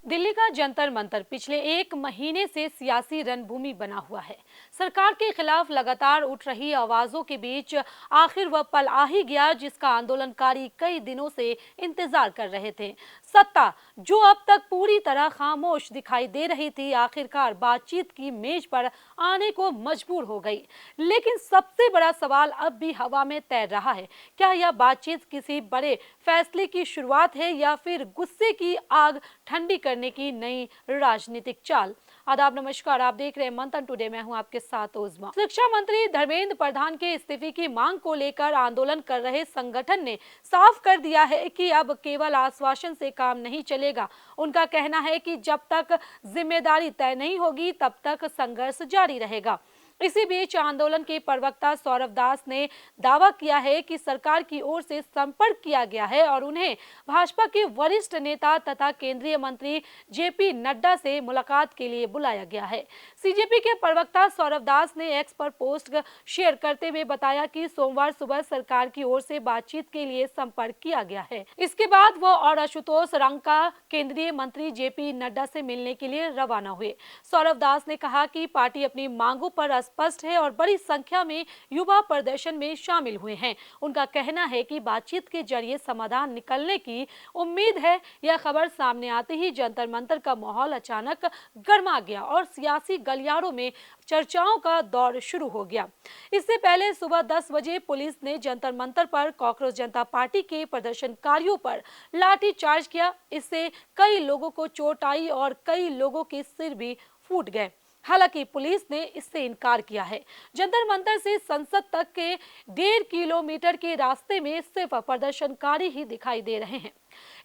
दिल्ली का जंतर मंतर पिछले एक महीने से सियासी रणभूमि बना हुआ है। सरकार के खिलाफ लगातार उठ रही आवाजों के बीच आखिर वह पल आ ही गया जिसका आंदोलनकारी कई दिनों से इंतजार कर रहे थे। सत्ता जो अब तक पूरी तरह खामोश दिखाई दे रही थी, आखिरकार बातचीत की मेज पर आने को मजबूर हो गई। लेकिन सबसे बड़ा सवाल अब भी हवा में तैर रहा है। क्या यह बातचीत किसी बड़े फैसले की शुरुआत है या फिर गुस्से की आग ठंडी करने की नई राजनीतिक चाल। आदाब, नमस्कार, आप देख रहे हैं मंथन टुडे। मैं हूं आपके साथ उज़मा। शिक्षा मंत्री धर्मेंद्र प्रधान के इस्तीफे की मांग को लेकर आंदोलन कर रहे संगठन ने साफ कर दिया है कि अब केवल आश्वासन से काम नहीं चलेगा। उनका कहना है कि जब तक जिम्मेदारी तय नहीं होगी तब तक संघर्ष जारी रहेगा। इसी बीच आंदोलन के प्रवक्ता सौरभ दास ने दावा किया है कि सरकार की ओर से संपर्क किया गया है और उन्हें भाजपा के वरिष्ठ नेता तथा केंद्रीय मंत्री जेपी नड्डा से मुलाकात के लिए बुलाया गया है। सीजेपी के प्रवक्ता सौरभ दास ने एक्स पर पोस्ट शेयर करते हुए बताया कि सोमवार सुबह सरकार की ओर से बातचीत के लिए संपर्क किया गया है। इसके बाद वो और आशुतोष रंका केंद्रीय मंत्री जेपी नड्डा से मिलने के लिए रवाना हुए। सौरभ दास ने कहा कि पार्टी अपनी मांगों पर स्पष्ट है और बड़ी संख्या में युवा प्रदर्शन में शामिल हुए हैं। उनका कहना है कि बातचीत के जरिए समाधान निकलने की उम्मीद है। यह खबर सामने आते ही जंतर मंतर का माहौल अचानक गर्मा गया और सियासी गलियारों में चर्चाओं का दौर शुरू हो गया। इससे पहले सुबह 10 बजे पुलिस ने जंतर मंतर पर कॉकरोच जनता पार्टी के प्रदर्शनकारियों पर लाठीचार्ज किया। इससे कई लोगों को चोट आई और कई लोगों के सिर भी फूट गए। हालांकि पुलिस ने इससे इनकार किया है। जंतर मंतर से संसद तक के 1.5 किलोमीटर के रास्ते में सिर्फ प्रदर्शनकारी ही दिखाई दे रहे हैं।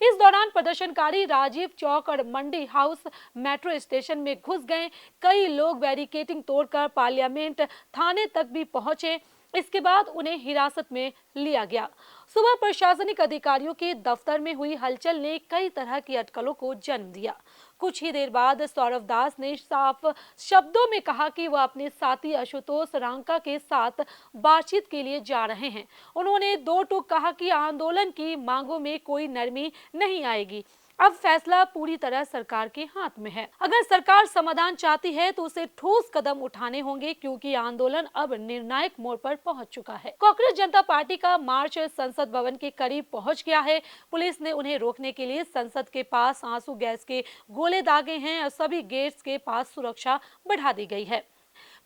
इस दौरान प्रदर्शनकारी राजीव चौक और मंडी हाउस मेट्रो स्टेशन में घुस गए। कई लोग बैरिकेडिंग तोड़कर पार्लियामेंट थाने तक भी पहुंचे। इसके बाद उन्हें हिरासत में लिया गया। सुबह प्रशासनिक अधिकारियों के दफ्तर में हुई हलचल ने कई तरह की अटकलों को जन्म दिया। कुछ ही देर बाद सौरभ दास ने साफ शब्दों में कहा कि वह अपने साथी आशुतोष रंका के साथ बातचीत के लिए जा रहे हैं। उन्होंने दो टूक कहा कि आंदोलन की मांगों में कोई नरमी नहीं आएगी। अब फैसला पूरी तरह सरकार के हाथ में है। अगर सरकार समाधान चाहती है तो उसे ठोस कदम उठाने होंगे क्योंकि आंदोलन अब निर्णायक मोड़ पर पहुंच चुका है। कांग्रेस जनता पार्टी का मार्च संसद भवन के करीब पहुंच गया है। पुलिस ने उन्हें रोकने के लिए संसद के पास आंसू गैस के गोले दागे हैं और सभी गेट्स के पास सुरक्षा बढ़ा दी गई है।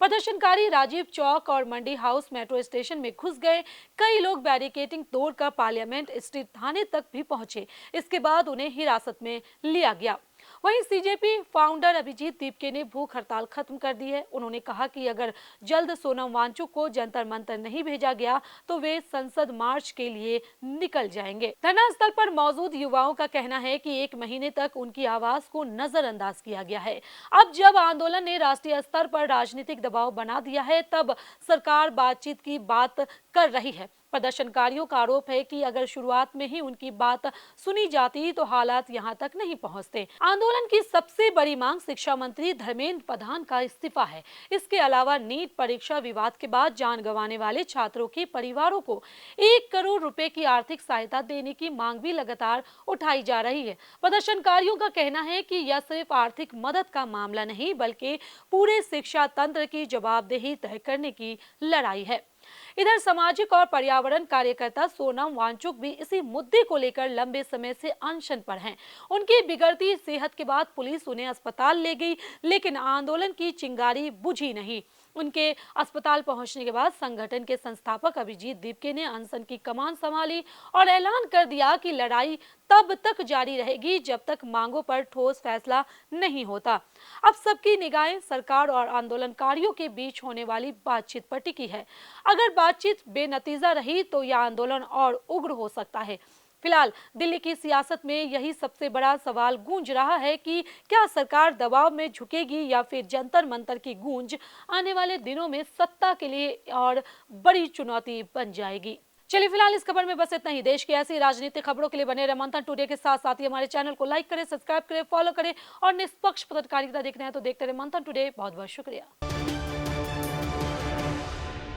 प्रदर्शनकारी राजीव चौक और मंडी हाउस मेट्रो स्टेशन में घुस गए। कई लोग बैरिकेडिंग तोड़कर पार्लियामेंट स्ट्रीट थाने तक भी पहुंचे। इसके बाद उन्हें हिरासत में लिया गया। वहीं सीजेपी फाउंडर अभिजीत दीपके ने भूख हड़ताल खत्म कर दी है। उन्होंने कहा कि अगर जल्द सोनम वांगचुक को जंतर मंतर नहीं भेजा गया तो वे संसद मार्च के लिए निकल जाएंगे। धरना स्थल पर मौजूद युवाओं का कहना है कि एक महीने तक उनकी आवाज को नजरअंदाज किया गया है। अब जब आंदोलन ने राष्ट्रीय स्तर पर राजनीतिक दबाव बना दिया है तब सरकार बातचीत की बात कर रही है। प्रदर्शनकारियों का आरोप है कि अगर शुरुआत में ही उनकी बात सुनी जाती तो हालात यहां तक नहीं पहुंचते। आंदोलन की सबसे बड़ी मांग शिक्षा मंत्री धर्मेंद्र प्रधान का इस्तीफा है। इसके अलावा नीट परीक्षा विवाद के बाद जान गंवाने वाले छात्रों के परिवारों को 1 करोड़ रुपए की आर्थिक सहायता देने की मांग भी लगातार उठाई जा रही है। प्रदर्शनकारियों का कहना है कि यह सिर्फ आर्थिक मदद का मामला नहीं बल्कि पूरे शिक्षा तंत्र की जवाबदेही तय करने की लड़ाई है। इधर सामाजिक और पर्यावरण कार्यकर्ता सोनम वांगचुक भी इसी मुद्दे को लेकर लंबे समय से अनशन पर हैं। उनकी बिगड़ती सेहत के बाद पुलिस उन्हें अस्पताल ले गई, लेकिन आंदोलन की चिंगारी बुझी नहीं। उनके अस्पताल पहुंचने के बाद संगठन के संस्थापक अभिजीत दीपके ने अनशन की कमान संभाली और ऐलान कर दिया कि लड़ाई तब तक जारी रहेगी जब तक मांगों पर ठोस फैसला नहीं होता। अब सबकी निगाहें सरकार और आंदोलनकारियों के बीच होने वाली बातचीत पर टिकी है। अगर बातचीत बेनतीजा रही तो यह आंदोलन और उग्र हो सकता है। फिलहाल दिल्ली की सियासत में यही सबसे बड़ा सवाल गूंज रहा है कि क्या सरकार दबाव में झुकेगी या फिर जंतर मंतर की गूंज आने वाले दिनों में सत्ता के लिए और बड़ी चुनौती बन जाएगी। चलिए फिलहाल इस खबर में बस इतना ही। देश की ऐसी राजनीतिक खबरों के लिए बने रहे मंथन टुडे के साथ साथ ही हमारे चैनल को लाइक करें, सब्सक्राइब करें, फॉलो करें और निष्पक्ष पत्रकारिता देखना है तो देखते रहे मंथन टुडे। बहुत बहुत शुक्रिया।